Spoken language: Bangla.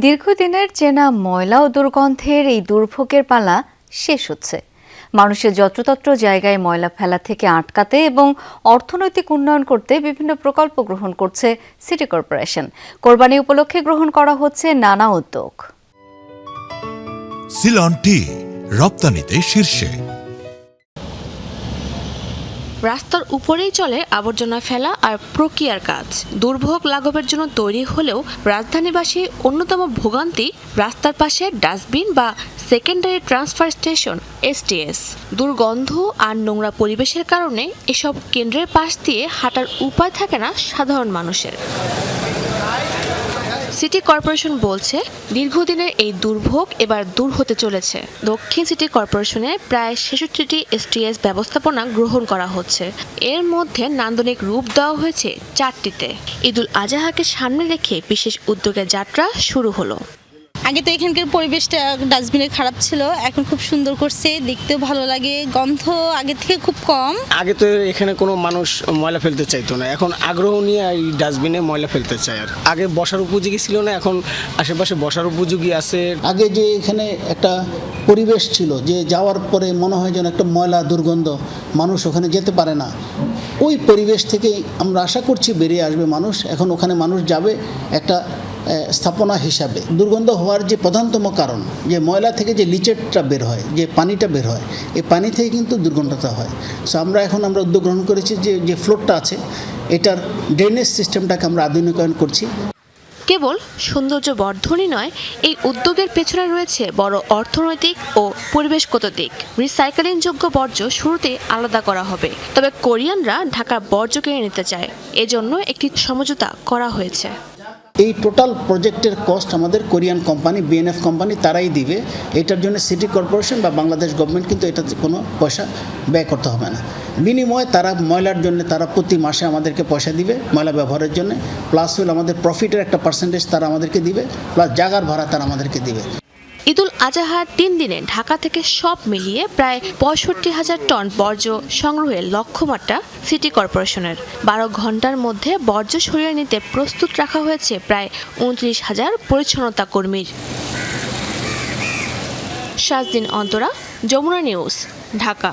দীর্ঘদিনের চেনা ময়লা ও দুর্গন্ধের এই দুর্ভোগের পালা শেষ হচ্ছে। মানুষের যত্রতত্র জায়গায় ময়লা ফেলা থেকে আটকাতে এবং অর্থনৈতিক উন্নয়ন করতে বিভিন্ন প্রকল্প গ্রহণ করছে সিটি কর্পোরেশন। কোরবানি উপলক্ষে গ্রহণ করা হচ্ছে নানা উদ্যোগ। সিলন টি রপ্তানিতে শীর্ষে। রাস্তার উপরেই চলে আবর্জনা ফেলা আর প্রক্রিয়ার কাজ। দুর্ভোগ লাঘবের জন্য তৈরি হলেও রাজধানীবাসী অন্যতম ভোগান্তি রাস্তার পাশে ডাস্টবিন বা সেকেন্ডারি ট্রান্সফার স্টেশন এসটিএস। দুর্গন্ধ আর নোংরা পরিবেশের কারণে এসব কেন্দ্রের পাশ দিয়ে হাঁটার উপায় থাকে না সাধারণ মানুষের। সিটি কর্পোরেশন বলছে দীর্ঘদিনের এই দুর্ভোগ এবার দূর হতে চলেছে। দক্ষিণ সিটি কর্পোরেশনে প্রায় ৬৬টি এসটিএস ব্যবস্থাপনা গ্রহণ করা হচ্ছে। এর মধ্যে নান্দনিক রূপ দেওয়া হয়েছে ৪টিতে। ঈদুল আজহাকে সামনে রেখে বিশেষ উদ্যোগের যাত্রা শুরু হলো। আগে তো এখানকার পরিবেশটা ডাস্টবিনের খারাপ ছিল, এখন খুব সুন্দর করছে, দেখতেও ভালো লাগে, গন্ধ আগে থেকে খুব কম। আগে তো এখানে কোনো মানুষ ময়লা ফেলতে চাইতো না, এখন আগ্রহ নিয়ে এই ডাস্টবিনে ময়লা ফেলতে চায়। আর আগে বসার উপযোগী ছিল না, এখন আশেপাশে বসার উপযোগী আছে। আগে যে এখানে একটা পরিবেশ ছিল যে যাওয়ার পরে মনে হয় যেন একটা ময়লা দুর্গন্ধ, মানুষ ওখানে যেতে পারে না, ওই পরিবেশ থেকে আমরা আশা করছি বেরিয়ে আসবে মানুষ। এখন ওখানে মানুষ যাবে একটা স্থাপনা হিসাবে। দুর্গন্ধ হওয়ার যে প্রধানতম কারণ যে ময়লা থেকে যে লিচেটটা বের হয়, যে পানিটা বের হয়, এই পানি থেকে কিন্তু দুর্গন্ধটা হয়। সো আমরা উদ্যোগ গ্রহণ করেছি যে ফ্লোরটা আছে এটার ড্রেনেজ সিস্টেমটাকে আমরা আধুনিকায়ন করছি। কেবল সৌন্দর্য বর্ধনই নয়, এই উদ্যোগের পেছনে রয়েছে বড় অর্থনৈতিক ও পরিবেশগত দিক। রিসাইকেলিংযোগ্য বর্জ্য শুরুতে আলাদা করা হবে, তবে কোরিয়ানরা ঢাকার বর্জ্য কিনে নিতে চায়, এজন্য একটি সমঝোতা করা হয়েছে। এই টোটাল প্রজেক্টের কস্ট আমাদের কোরিয়ান কোম্পানি বিএনএফ কোম্পানি তারাই দিবে। এটার জন্য সিটি কর্পোরেশন বা বাংলাদেশ গভর্নমেন্ট কিন্তু এটাতে কোনো পয়সা ব্যয় করতে হবে না। বিনিময়ে তারা ময়লার জন্য তারা প্রতি মাসে আমাদেরকে পয়সা দিবে ময়লা ব্যবহারের জন্য, প্লাস হল আমাদের প্রফিটের একটা পার্সেন্টেজ তারা আমাদেরকে দিবে, প্লাস জায়গার ভাড়া তারা আমাদেরকে দিবে। ঈদুল আজহার ৩ দিনে ঢাকা থেকে সব মিলিয়ে প্রায় ৬৫,০০০ টন বর্জ্য সংগ্রহের লক্ষ্যমাত্রা সিটি কর্পোরেশনের। ১২ ঘন্টার মধ্যে বর্জ্য সরিয়ে নিতে প্রস্তুত রাখা হয়েছে প্রায় ২৯,০০০ পরিচ্ছন্নতা কর্মীর। শাজদিন অন্তরা, যমুনা নিউজ, ঢাকা।